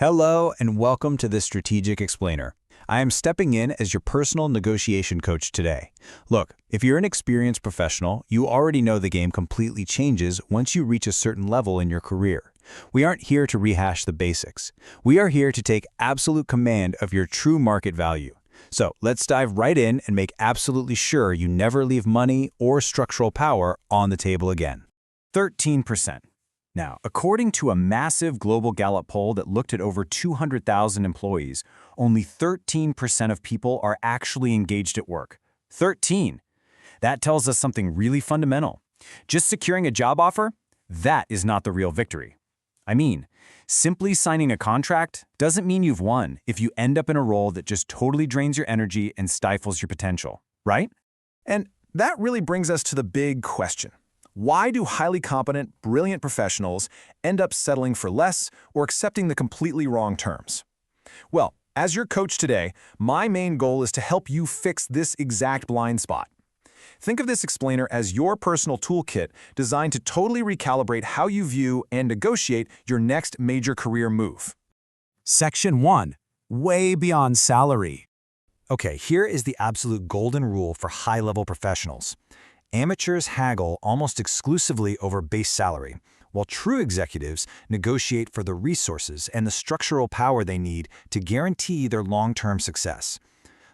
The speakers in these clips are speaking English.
Hello and welcome to the Strategic Explainer. I am stepping in as your personal negotiation coach today. Look, if you're an experienced professional, you already know the game completely changes once you reach a certain level in your career. We aren't here to rehash the basics. We are here to take absolute command of your true market value. So let's dive right in and make absolutely sure you never leave money or structural power on the table again. 13%. Now, according to a massive global Gallup poll that looked at over 200,000 employees, only 13% of people are actually engaged at work. 13! That tells us something really fundamental. Just securing a job offer? That is not the real victory. I mean, simply signing a contract doesn't mean you've won if you end up in a role that just totally drains your energy and stifles your potential, right? And that really brings us to the big question. Why do highly competent, brilliant professionals end up settling for less or accepting the completely wrong terms? Well, as your coach today, my main goal is to help you fix this exact blind spot. Think of this explainer as your personal toolkit designed to totally recalibrate how you view and negotiate your next major career move. Section 1. Way beyond salary. Okay, here is the absolute golden rule for high-level professionals. Amateurs haggle almost exclusively over base salary, while true executives negotiate for the resources and the structural power they need to guarantee their long-term success.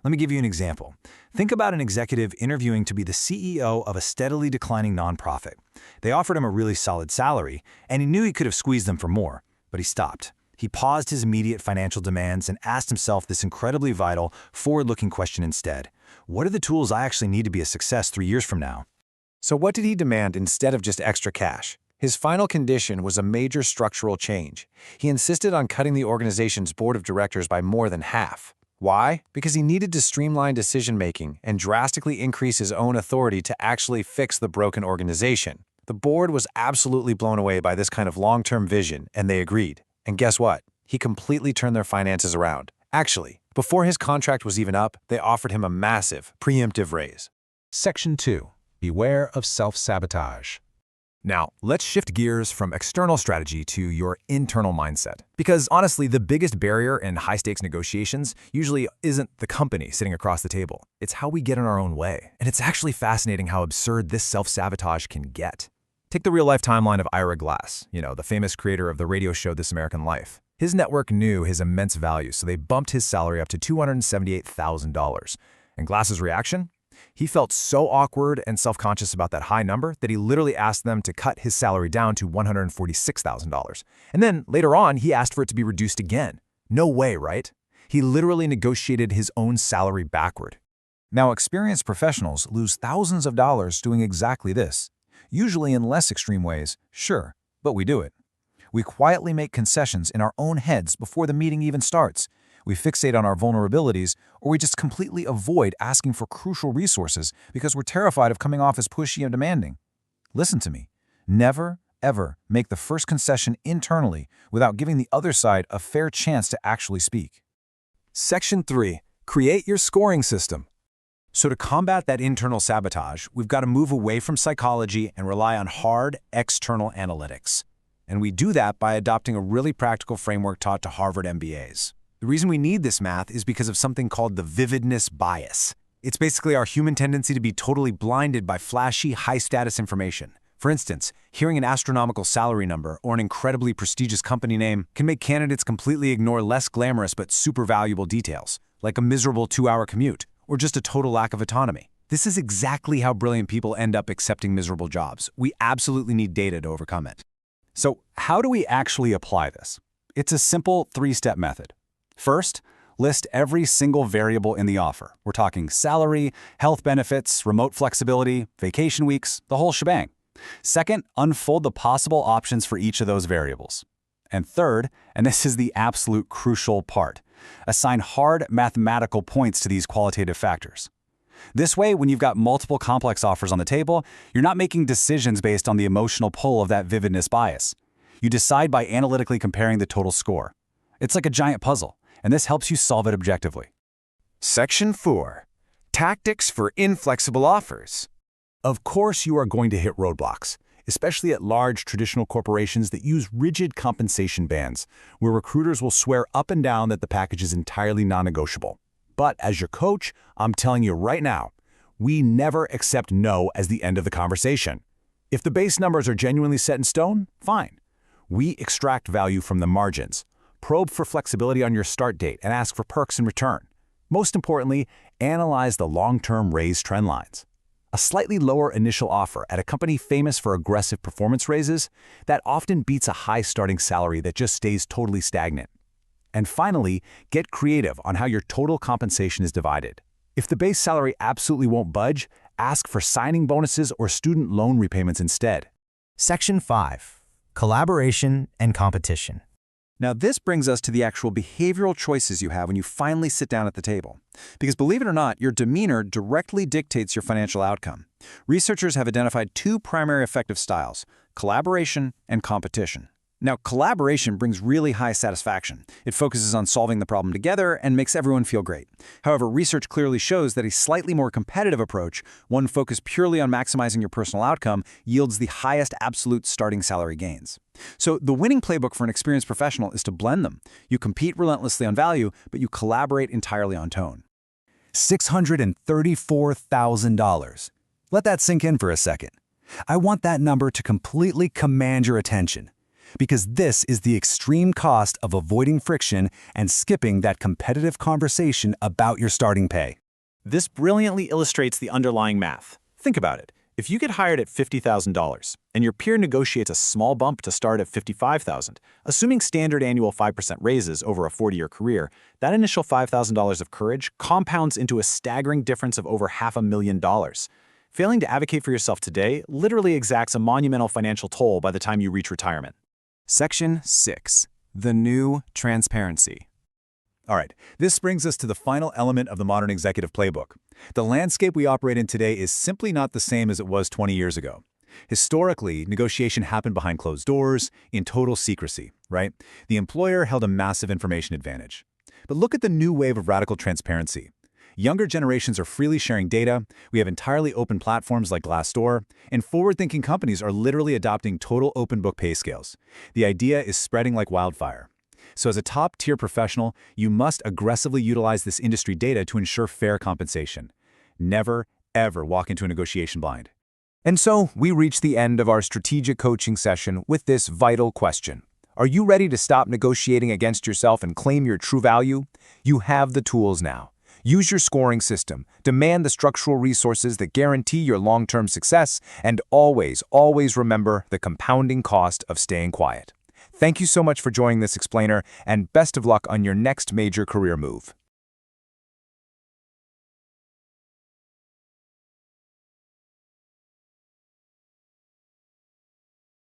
Let me give you an example. Think about an executive interviewing to be the CEO of a steadily declining nonprofit. They offered him a really solid salary, and he knew he could have squeezed them for more, but he stopped. He paused his immediate financial demands and asked himself this incredibly vital, forward-looking question instead. What are the tools I actually need to be a success 3 years from now? So what did he demand instead of just extra cash? His final condition was a major structural change. He insisted on cutting the organization's board of directors by more than half. Why? Because he needed to streamline decision-making and drastically increase his own authority to actually fix the broken organization. The board was absolutely blown away by this kind of long-term vision, and they agreed. And guess what? He completely turned their finances around. Actually, before his contract was even up, they offered him a massive, preemptive raise. Section 2. Beware of self-sabotage. Now, let's shift gears from external strategy to your internal mindset. Because honestly, the biggest barrier in high-stakes negotiations usually isn't the company sitting across the table. It's how we get in our own way. And it's actually fascinating how absurd this self-sabotage can get. Take the real-life timeline of Ira Glass, the famous creator of the radio show This American Life. His network knew his immense value, so they bumped his salary up to $278,000. And Glass's reaction? He felt so awkward and self-conscious about that high number that he literally asked them to cut his salary down to $146,000. And then, later on, he asked for it to be reduced again. No way, right? He literally negotiated his own salary backward. Now, experienced professionals lose thousands of dollars doing exactly this. Usually in less extreme ways, sure, but we do it. We quietly make concessions in our own heads before the meeting even starts. We fixate on our vulnerabilities, or we just completely avoid asking for crucial resources because we're terrified of coming off as pushy and demanding. Listen to me. Never, ever make the first concession internally without giving the other side a fair chance to actually speak. Section 3. Create your scoring system. So to combat that internal sabotage, we've got to move away from psychology and rely on hard, external analytics. And we do that by adopting a really practical framework taught to Harvard MBAs. The reason we need this math is because of something called the vividness bias. It's basically our human tendency to be totally blinded by flashy, high-status information. For instance, hearing an astronomical salary number or an incredibly prestigious company name can make candidates completely ignore less glamorous but super valuable details, like a miserable 2-hour commute, or just a total lack of autonomy. This is exactly how brilliant people end up accepting miserable jobs. We absolutely need data to overcome it. So how do we actually apply this? It's a simple 3-step method. First, list every single variable in the offer. We're talking salary, health benefits, remote flexibility, vacation weeks, the whole shebang. Second, unfold the possible options for each of those variables. And third, and this is the absolute crucial part, assign hard mathematical points to these qualitative factors. This way, when you've got multiple complex offers on the table, you're not making decisions based on the emotional pull of that vividness bias. You decide by analytically comparing the total score. It's like a giant puzzle, and this helps you solve it objectively. Section 4. Tactics for inflexible offers. Of course you are going to hit roadblocks. especially at large traditional corporations that use rigid compensation bands, where recruiters will swear up and down that the package is entirely non-negotiable. But as your coach, I'm telling you right now, we never accept no as the end of the conversation. If the base numbers are genuinely set in stone, fine. We extract value from the margins, probe for flexibility on your start date, and ask for perks in return. Most importantly, analyze the long-term raise trend lines. A slightly lower initial offer at a company famous for aggressive performance raises, that often beats a high starting salary that just stays totally stagnant. And finally, get creative on how your total compensation is divided. If the base salary absolutely won't budge, ask for signing bonuses or student loan repayments instead. Section 5. Collaboration and competition. Now, this brings us to the actual behavioral choices you have when you finally sit down at the table. Because believe it or not, your demeanor directly dictates your financial outcome. Researchers have identified two primary effective styles: collaboration and competition. Now, collaboration brings really high satisfaction. It focuses on solving the problem together and makes everyone feel great. However, research clearly shows that a slightly more competitive approach, one focused purely on maximizing your personal outcome, yields the highest absolute starting salary gains. So the winning playbook for an experienced professional is to blend them. You compete relentlessly on value, but you collaborate entirely on tone. $634,000. Let that sink in for a second. I want that number to completely command your attention, because this is the extreme cost of avoiding friction and skipping that competitive conversation about your starting pay. This brilliantly illustrates the underlying math. Think about it. If you get hired at $50,000 and your peer negotiates a small bump to start at $55,000, assuming standard annual 5% raises over a 40-year career, that initial $5,000 of courage compounds into a staggering difference of over $500,000. Failing to advocate for yourself today literally exacts a monumental financial toll by the time you reach retirement. Section 6. The new transparency. All right, this brings us to the final element of the modern executive playbook. The landscape we operate in today is simply not the same as it was 20 years ago. Historically, negotiation happened behind closed doors, in total secrecy, right? The employer held a massive information advantage. But look at the new wave of radical transparency. Younger generations are freely sharing data, we have entirely open platforms like Glassdoor, and forward-thinking companies are literally adopting total open book pay scales. The idea is spreading like wildfire. So as a top-tier professional, you must aggressively utilize this industry data to ensure fair compensation. Never, ever walk into a negotiation blind. And so, we reach the end of our strategic coaching session with this vital question. Are you ready to stop negotiating against yourself and claim your true value? You have the tools now. Use your scoring system, demand the structural resources that guarantee your long-term success, and always, always remember the compounding cost of staying quiet. Thank you so much for joining this explainer, and best of luck on your next major career move.